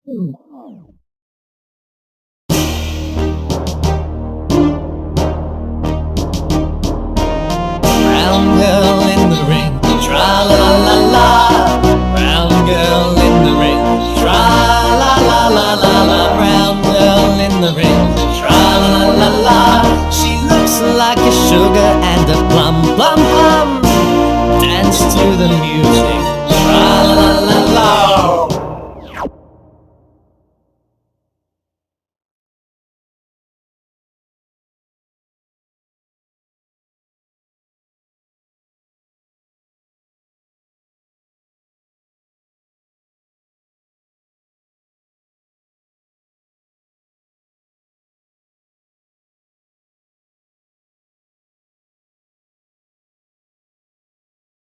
Brown girl in the ring, tra la la la. Brown girl in the ring, tra la la la la la. Brown girl in the ring, tra la la la. She looks like a sugar and a plum plum plum. Dance to the music, tra